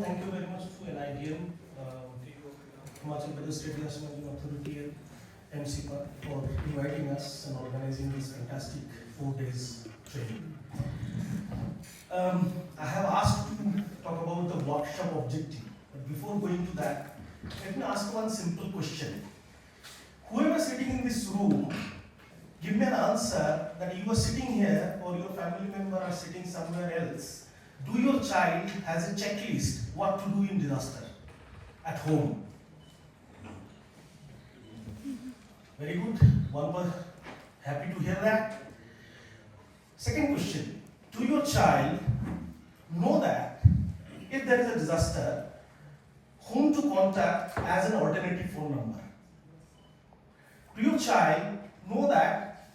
thank you very much to NIDM, Himachal Pradesh State Disaster Management Authority and MCPA for inviting us and organizing this fantastic 4 days training. I have asked to talk about the workshop objective, but before going to that, let me ask one simple question. Whoever sitting in this room, give me an answer that you are sitting here or your family member are sitting somewhere else. Do your child has a checklist what to do in disaster at home? Very good. One was happy to hear that. Second question. Do your child know that if there is a disaster, whom to contact as an alternative phone number? Do your child know that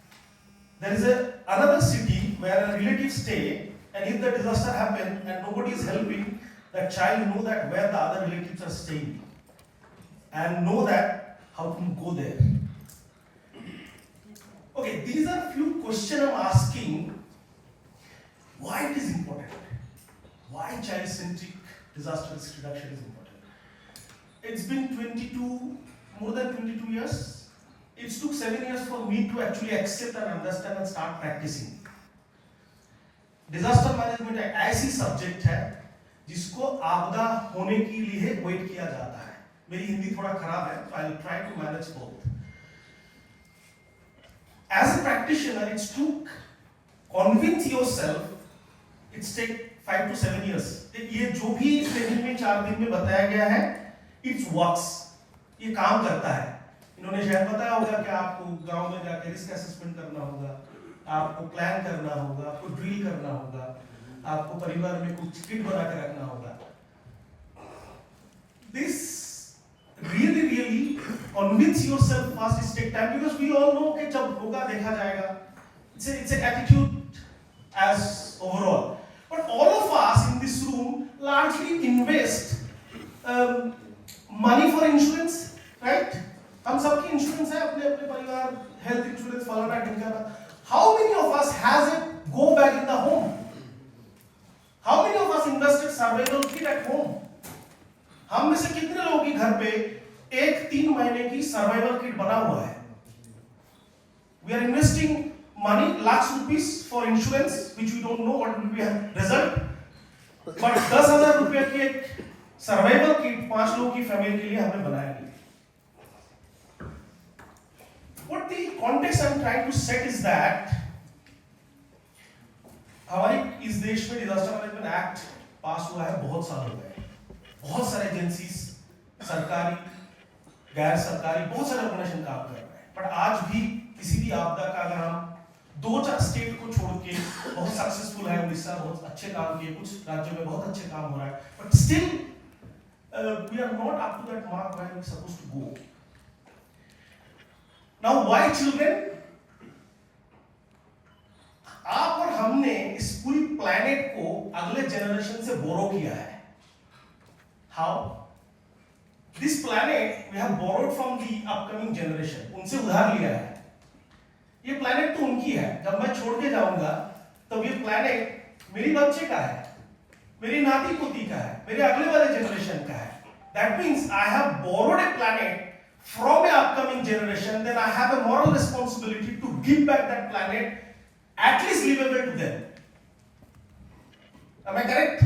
there is another city where a relative stay, and if the disaster happens and nobody is helping, that child know that where the other relatives are staying and know that how to go there? Okay, these are few questions I'm asking. Why it is important? Why child-centric disaster risk reduction is important? It's been more than 22 years. It took 7 years for me to actually accept and understand and start practicing. Disaster management एक ऐसी subject है जिसको आपदा होने के लिए wait किया जाता है. मेरी हिंदी थोड़ा खराब है, so I will try to manage both. As a practitioner, it took convince yourself. It's take 5 to 7 years. ये जो भी ट्रेनिंग में 4 दिन में बताया गया है, it works. ये काम करता है. इन्होंने शायद बताया होगा कि आपको गांव में जाकर रिस्क असेसमेंट करना होगा, आपको प्लान करना होगा, आपको ड्रिल करना होगा, आपको परिवार में कुछ किट बना के रखना होगा. This really convince yourself fast is take time, because we all know कि जब होगा देखा जाएगा. It's an attitude as overall. But all of us in this room largely invest money for insurance, right? हम सबकी इंश्योरेंस है, अपने अपने परिवार हेल्थ इंश्योरेंस फलाना ढिमकाना. How many of us has it go back in the home? How many of us invested survival kit at home? हम में से कितने लोगों के घर पे एक 3 महीने की सर्वाइवल किट बना हुआ है? We are investing money, lakhs rupees for insurance, which we don't know what will be the result. But 10,000 रुपए की एक सर्वाइवल किट 5 लोगों की फैमिली के लिए हमने बनाया है. What the context I'm trying to set is that हमारे इस देश में डिजास्टर मैनेजमेंट एक्ट पास हुआ है, बहुत साल हो गए. बहुत सारे एजेंसीज, सरकारी, गैर सरकारी, बहुत सारे ऑर्गेनाइजेशन काम कर रहे हैं. बट आज भी किसी भी आपदा का अगर हम 2-4 स्टेट को छोड़ के बहुत सक्सेसफुल है, उड़ीसा बहुत अच्छे काम किए, कुछ राज्यों में बहुत अच्छे काम हो रहा है, but still we are not up to that mark where we are supposed to go. Now, why children? आप और हमने इस पूरी प्लैनेट को अगले जनरेशन से बोरो किया है. How? This planet we have borrowed from the upcoming generation. उनसे उधार लिया है. ये प्लैनेट तो उनकी है. जब मैं छोड़ के जाऊंगा तब ये प्लैनेट मेरी बच्चे का है, मेरी नाती पोती का है, मेरे अगले वाले जनरेशन का है. That means I have borrowed a planet from an upcoming generation. Then I have a moral responsibility to give back that planet at least livable to them. Am I correct?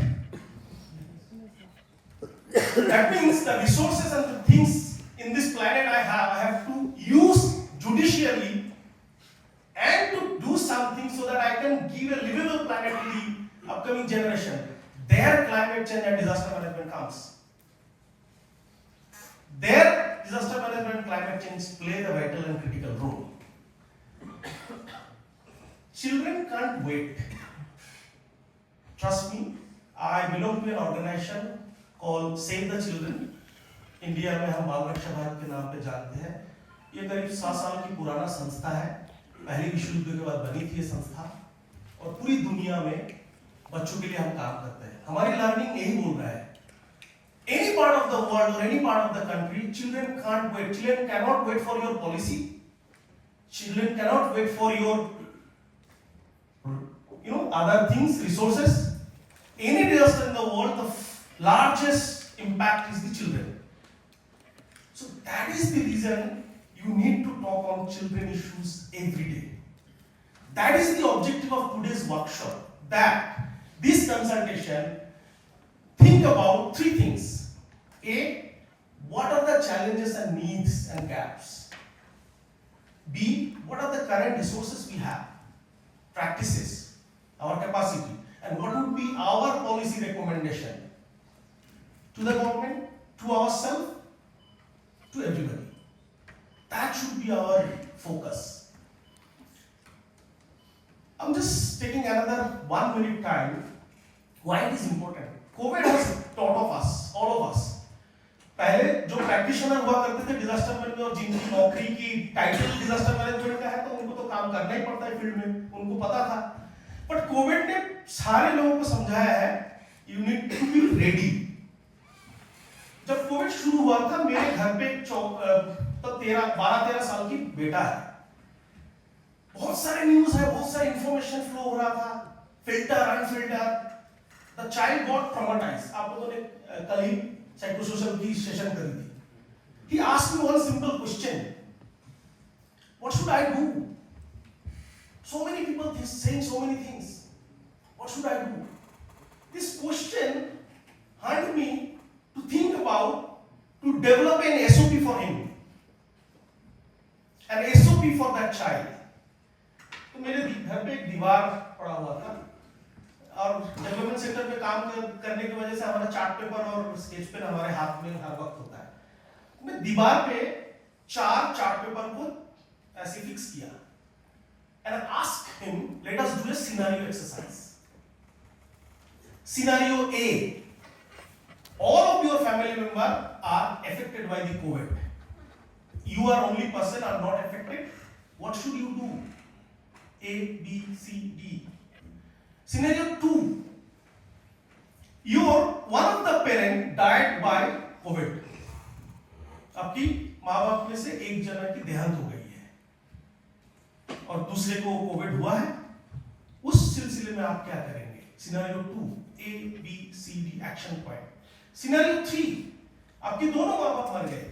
That means the resources and the things in this planet I have to use judicially and to do something so that I can give a livable planet to the upcoming generation. Their climate change and disaster management comes. Their disaster management, climate change play the vital and critical role. Children can't wait. Trust me, I belong to an organization called Save the Children. India में हम बाल रक्षा भारत के नाम पे जानते हैं. ये करीब 7 साल की पुराना संस्था है. पहले विश्व युद्ध के बाद बनी थी ये संस्था, और पूरी दुनिया में बच्चों के लिए हम काम करते हैं. हमारी लर्निंग यही बोल रहा है. Any part of the world or any part of the country, children can't wait. Children cannot wait for your policy. Children cannot wait for your, other things, resources. Any disaster in the world, largest impact is the children. So that is the reason you need to talk on children issues every day. That is the objective of today's workshop, that this consultation think about three things. A, what are the challenges and needs and gaps? B, what are the current resources we have, practices, our capacity, and what would be our policy recommendation to the government, to ourselves, to everybody. That should be our focus. I'm just taking another 1 minute time. Why it is important? COVID has taught of us, all of us. पहले जो practitioner हुआ करते थे disaster management और जिनकी नौकरी की title disaster management का है तो उनको तो काम करना ही पड़ता है फील्ड में, उनको पता था. बट कोविड ने सारे लोगों को समझाया है you need to be ready. जब कोविड शुरू हुआ था मेरे घर पे तो 12-13 साल की बेटा है. बहुत सारे न्यूज है, बहुत सारे इंफॉर्मेशन फ्लो हो रहा था, filter unfilter. The child got traumatized. आप लोगों ने कल ही साइकोसोशल की सेशन करी थी. He asked me one simple question. What should I do? So many people saying so many things. What should I do? This question had me to think about, to develop an SOP for him. An SOP for that child. तो मेरे घर पे एक दीवार पड़ा हुआ था और डेवलपमेंट सेंटर पे काम करने की वजह से हमारा चार्ट पेपर और स्केच पेन हमारे हाथ में हर वक्त होता है. मैं दीवार पे 4 चार्ट पेपर को ऐसे फिक्स किया and I asked him, let us do a scenario exercise. Scenario A, all of your family members are affected by the COVID. You are only person are not affected. What should you do? A, B, C, D. Scenario 2, one of the parent died by COVID. आपकी माँ बाप में से एक जना की देहांत हो गई है और दूसरे को कोविड हुआ है. उस सिलसिले में आप क्या करेंगे? Scenario 2, A, B, C, D action point. Scenario 3, आपके दोनों माँ बाप मर गए,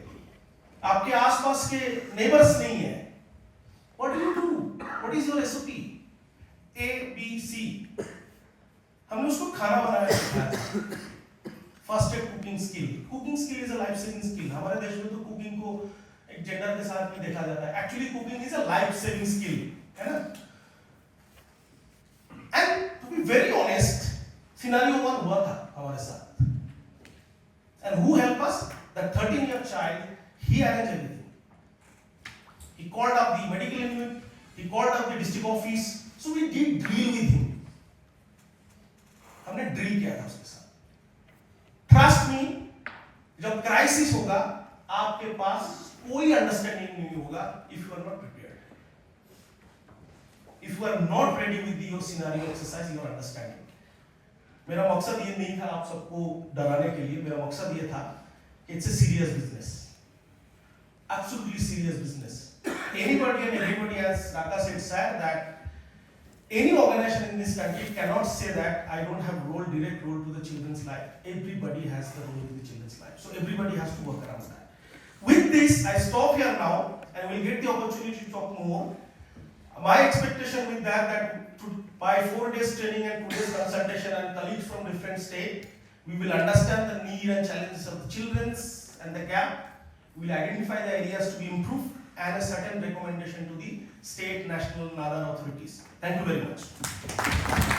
आपके आसपास के नेबर्स नहीं है. What do you do? What is your SOP? A, B, C. हमने उसको खाना बनाना सिखाया. First aid cooking skill. Cooking skill is a life saving skill. हमारे देश में तो कुकिंग को एक जेंडर के साथ में देखा जाता है. Actually cooking is a life saving skill, है ना. And to be very honest, scenario 1 हुआ था हमारे साथ. And who help us? The 13-year child. He arranged everything. He called up the medical unit, he called up the district office. So we did drill with him. हमने drill किया था उसके साथ. Trust me, जब crisis होगा आपके पास कोई understanding नहीं होगा if you are not prepared. If you are not ready with your scenario exercise, your understanding. मेरा मकसद ये नहीं था आप सबको डराने के लिए. मेरा मकसद ये था कि it's a serious business, absolutely serious business. Anybody and everybody, as Raka said that any organization in this country cannot say that I don't have direct role to the children's life. Everybody has the role in the children's life. So everybody has to work around that. With this, I stop here now and we'll get the opportunity to talk more. My expectation with that by 4 days training and today's consultation and colleagues from different states, we will understand the need and challenges of the children's and the gap. We will identify the areas to be improved and a certain recommendation to the state, national, and other authorities. Thank you very much.